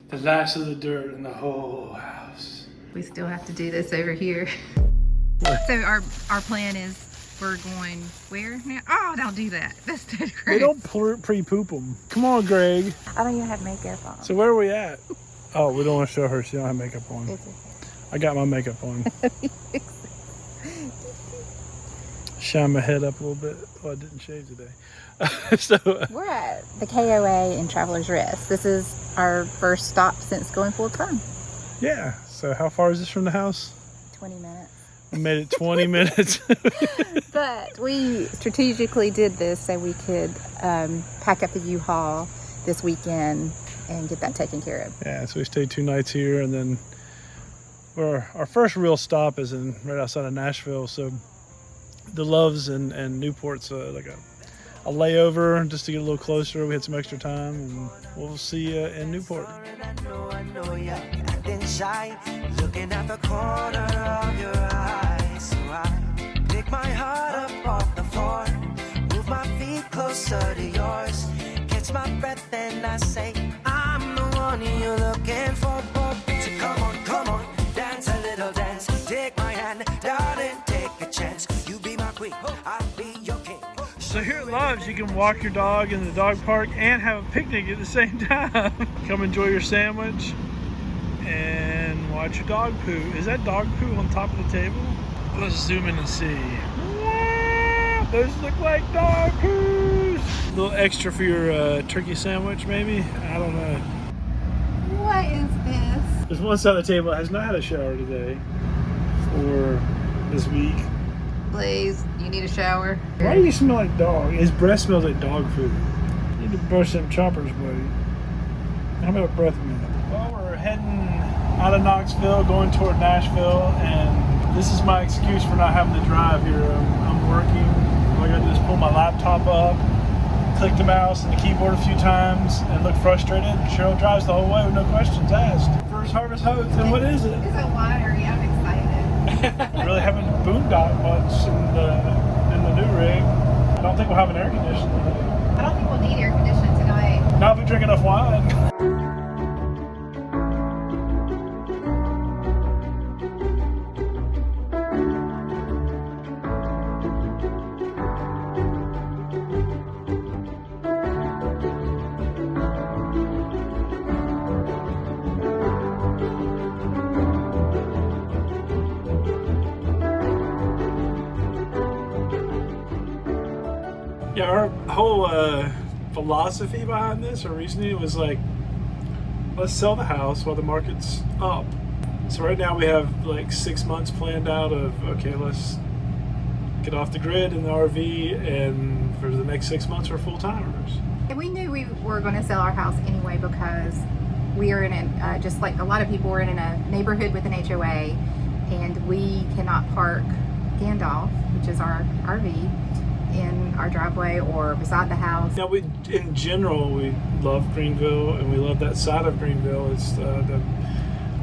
The last of the dirt in the whole house. We still have to do this over here. So our plan is we're going where now? Oh, don't do that. That's dead They gross. don't pre-poop them. Come on, Greg. I don't even have makeup on. So where are we at? Oh, we don't want to show her. She don't have makeup on. I got my makeup on. Shine my head up a little bit. Oh, I didn't shave today. We're at the KOA in Traveler's Rest. This is our first stop since going full time. Yeah. So how far is this from the house? 20 minutes. We made it 20 minutes. But we strategically did this so we could pack up a U-Haul this weekend and get that taken care of. Yeah, so we stayed 2 nights here, and then our first real stop is right outside of Nashville. So the Loves and Newport's like a layover just to get a little closer. We had some extra time, and we'll see you in Newport. Looking at the corner of your eyes, so I pick my heart up off the floor, move my feet closer to yours, catch my breath and I say, I'm the one you're looking for. So come on, dance a little dance, take my hand, darling, take a chance, you be my queen, I'll be your king. So here at Loves, you can walk your dog in the dog park and have a picnic at the same time. Come enjoy your sandwich and watch your dog poo. Is that dog poo on top of the table? Let's zoom in and see. Wow, those look like dog poos. A little extra for your turkey sandwich, maybe? I don't know. What is this? There's one side of the table that has not had a shower today or this week. Please, you need a shower. Why do you smell like dog? His breath smells like dog food. You need to brush them choppers, buddy. How about a breath minute? Well, we're heading out of Knoxville, going toward Nashville, and this is my excuse for not having to drive here. I'm working. All I gotta do is pull my laptop up, click the mouse and the keyboard a few times, and look frustrated. Cheryl drives the whole way with no questions asked. First Harvest Hose, and what is it? It's a winery. I'm excited. We really haven't boondocked much in the new rig. I don't think we'll have an air conditioner today. I don't think we'll need air conditioning tonight. Not if we drink enough wine. Yeah, our whole philosophy behind this, or reasoning, was like, let's sell the house while the market's up. So right now we have like 6 months planned out of, okay, let's get off the grid in the RV, and for the next 6 months we're full-timers. And we knew we were going to sell our house anyway because we are in just like a lot of people, we're in a neighborhood with an HOA, and we cannot park Gandalf, which is our RV, in our driveway or beside the house. Now, in general, we love Greenville, and we love that side of Greenville. It's the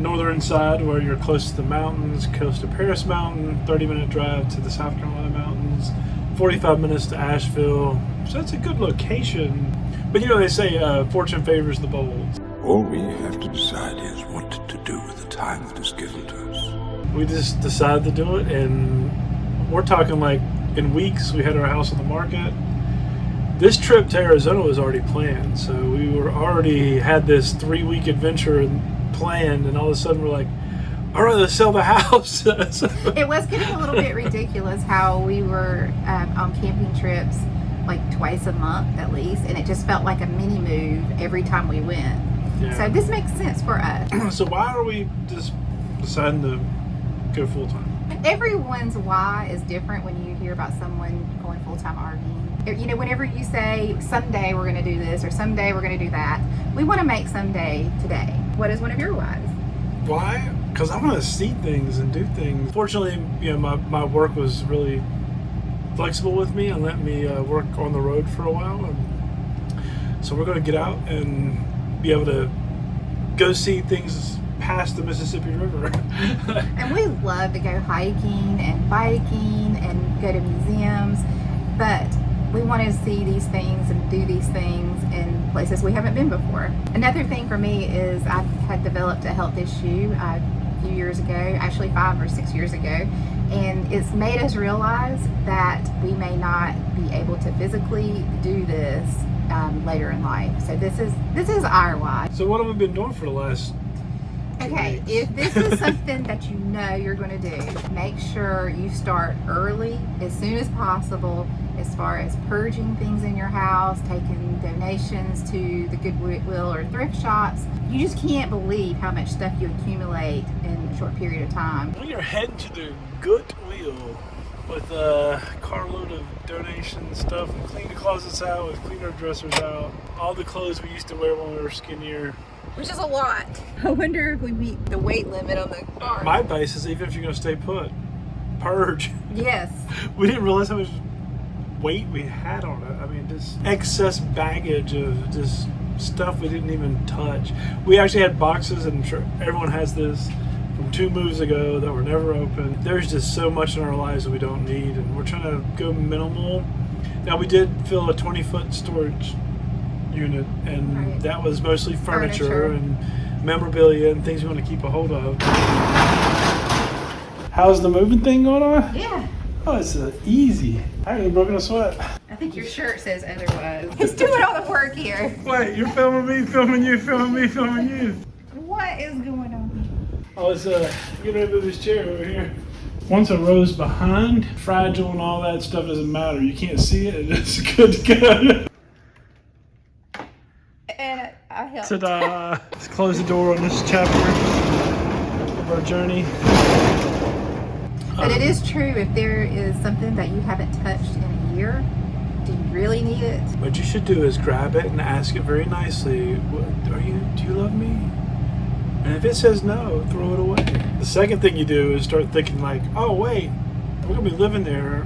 northern side where you're close to the mountains, close to Paris Mountain, 30-minute drive to the South Carolina mountains, 45 minutes to Asheville. So it's a good location. But you know, they say fortune favors the bold. All we have to decide is what to do with the time that is given to us. We just decided to do it, and we're talking like in weeks. We had our house on the market. This trip to Arizona was already planned, so we were already had this 3-week adventure planned, and all of a sudden we're like, all right, let's sell the house. So, it was getting a little bit ridiculous how we were on camping trips like twice a month at least, and it just felt like a mini move every time we went. yeah. So this makes sense for us. So why are we just deciding to go full-time? Everyone's why is different when you hear about someone going full-time RVing. You know, whenever you say someday we're going to do this or someday we're going to do that, we want to make someday today. What is one of your whys? Why? Because I want to see things and do things. Fortunately, you know, my work was really flexible with me and let me work on the road for a while. And so we're going to get out and be able to go see things past the Mississippi River. And we love to go hiking and biking and go to museums, but we want to see these things and do these things in places we haven't been before. Another thing for me is I've developed a health issue a few years ago, actually 5 or 6 years ago, and it's made us realize that we may not be able to physically do this later in life. So this is our why. So what have we been doing for the last 2 Okay, weeks? if this is something that you know you're going to do, make sure you start early, as soon as possible, as far as purging things in your house, taking donations to the Goodwill or thrift shops. You just can't believe how much stuff you accumulate in a short period of time. We are heading to the Goodwill with a carload of donation stuff. We cleaned the closets out, we've cleaned our dressers out, all the clothes we used to wear when we were skinnier. Which is a lot. I wonder if we meet the weight limit on the car. My advice is, even if you're going to stay put, purge. Yes. We didn't realize how much weight we had on it. I mean, just excess baggage of just stuff we didn't even touch. We actually had boxes, and I'm sure everyone has this, from 2 moves ago that were never opened. There's just so much in our lives that we don't need, and we're trying to go minimal. Now, we did fill a 20-foot storage unit, and Right. that was mostly furniture and memorabilia and things we want to keep a hold of. How's the moving thing going on? Yeah. Oh, it's easy. I haven't even broken a sweat. I think your shirt says otherwise. He's doing all the work here. Wait, you're filming me, filming you, filming me, filming you. What is going on? I was getting ready to move this chair over here. Once a row's behind, fragile and all that stuff doesn't matter. You can't see it, it's good to go. And I helped. Ta-da! Let's close the door on this chapter of our journey. But it is true, if there is something that you haven't touched in a year, do you really need it? What you should do is grab it and ask it very nicely, do you love me? And if it says no, throw it away. The second thing you do is start thinking like, oh wait, we're gonna be living there.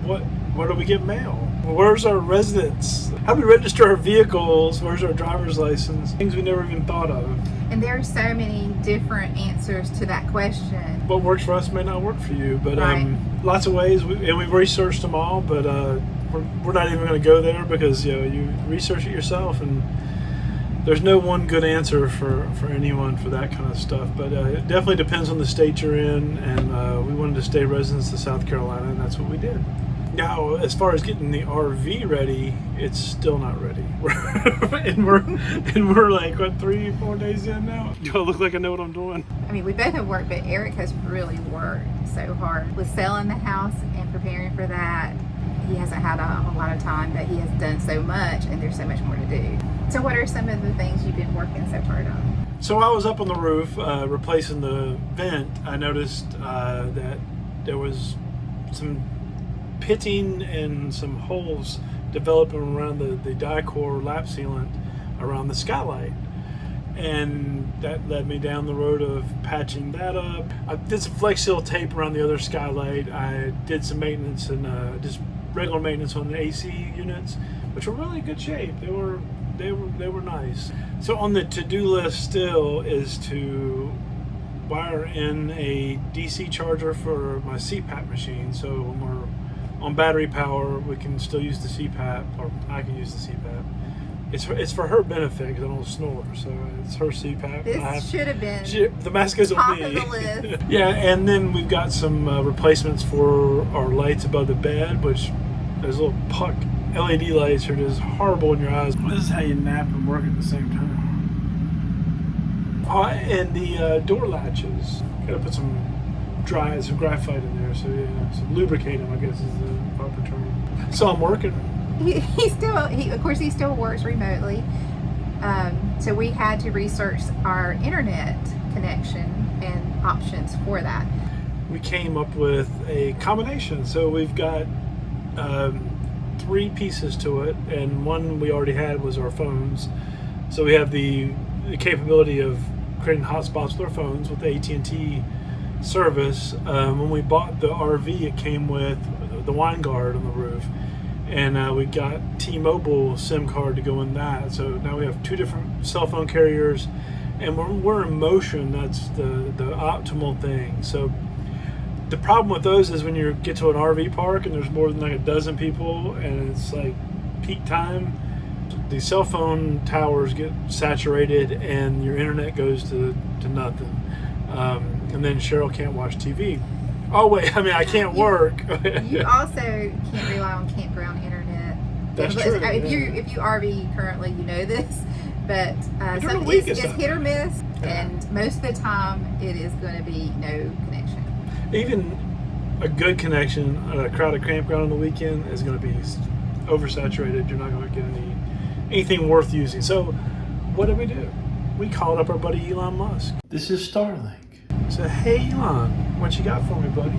Where do we get mail? Where's our residence? How do we register our vehicles? Where's our driver's license? Things we never even thought of. And there are so many different answers to that question. What works for us may not work for you, but Right. lots of ways, and we've researched them all, but we're not even going to go there because you research it yourself, and there's no one good answer for anyone for that kind of stuff. But it definitely depends on the state you're in, and we wanted to stay residents of South Carolina, and that's what we did. Now, as far as getting the RV ready, it's still not ready. and we're like, what, 3-4 days in now? Do I look like I know what I'm doing? I mean, we both have worked, but Eric has really worked so hard with selling the house and preparing for that. He hasn't had a whole lot of time, but he has done so much, and there's so much more to do. So what are some of the things you've been working so hard on? So I was up on the roof replacing the vent. I noticed that there was some pitting and some holes developing around the Dicor lap sealant around the skylight, and that led me down the road of patching that up. I did some Flex Seal tape around the other skylight. I did some maintenance and just regular maintenance on the AC units, which were really in good shape. They were nice. So on the to-do list still is to wire in a DC charger for my CPAP machine, so when we're on battery power, we can still use the CPAP, or I can use the CPAP. It's for her benefit because I don't snore, so it's her CPAP. This should have been The mask is top on me. of the list. Yeah, and then we've got some replacements for our lights above the bed, which those little puck LED lights are just horrible in your eyes. This is how you nap and work at the same time. And the door latches. Gotta put some graphite in there, so yeah, some lubricate them, I guess is the proper term. So I'm working. He still works remotely. So we had to research our internet connection and options for that. We came up with a combination. So we've got 3 pieces to it, and one we already had was our phones. So we have the capability of creating hotspots with our phones with the AT&T service. When we bought the RV, it came with the Winegard on the roof, and we got T-Mobile SIM card to go in that. So now we have 2 different cell phone carriers, and we're in motion. That's the optimal thing. So the problem with those is when you get to an RV park and there's more than like a dozen people and it's like peak time, The cell phone towers get saturated and your internet goes to nothing. And then Cheryl can't watch TV. Oh wait, I mean I can't work. You also can't rely on campground internet. That's true. If you RV currently, you know this, but some it's hit or miss, and most of the time it is going to be no connection. Even a good connection at a crowded campground on the weekend is going to be oversaturated. You're not going to get anything worth using. So what did we do? We called up our buddy Elon Musk. This is Starlink. Said, hey Elon, what you got for me, buddy?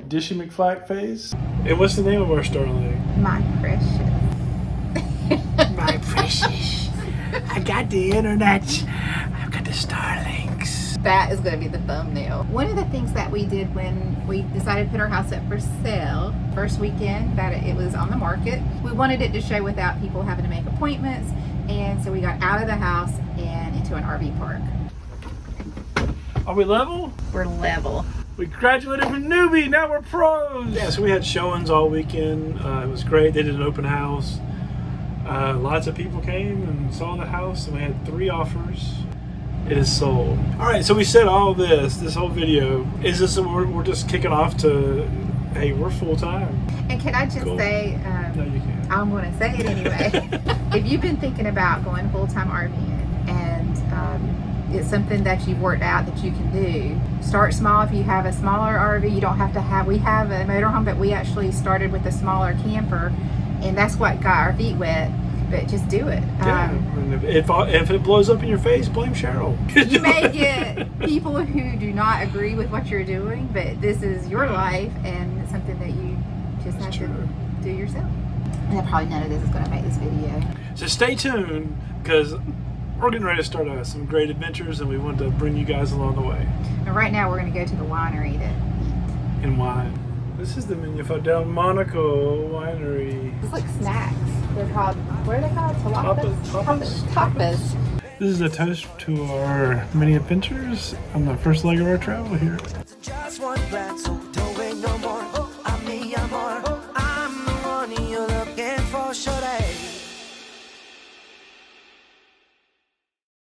Dishy McFlack face. And what's the name of our Starlink? My precious. My precious. I got the internet. I've got the Starlinks. That is going to be the thumbnail. One of the things that we did when we decided to put our house up for sale, first weekend that it was on the market, we wanted it to show without people having to make appointments, and so we got out of the house and into an RV park. Are we level? We're level. We graduated from newbie, now we're pros. Yeah, so we had showings all weekend. It was great. They did an open house. Lots of people came and saw the house, and we had 3 offers. It is sold. All right, so we said all this whole video. Is this we're just kicking off to, hey, we're full time. And can I just say, no, you can't. I'm going to say it anyway. If you've been thinking about going full-time RVing and it's something that you've worked out that you can do, start small. If you have a smaller RV, you don't have to have, we have a motorhome, but we actually started with a smaller camper, and that's what got our feet wet. But just do it. Yeah, and if it blows up in your face, blame Cheryl. You may get people who do not agree with what you're doing, but this is your life and it's something that you just have to do yourself. And probably none of this is going to make this video. So stay tuned, because we're getting ready to start some great adventures, and we want to bring you guys along the way. And right now we're going to go to the winery to eat. And wine. This is the menu for Delmonico Winery. It's like snacks. They're called, what are they called? Tapas. This is a toast to our many adventures on the first leg of our travel here. Just one glance away.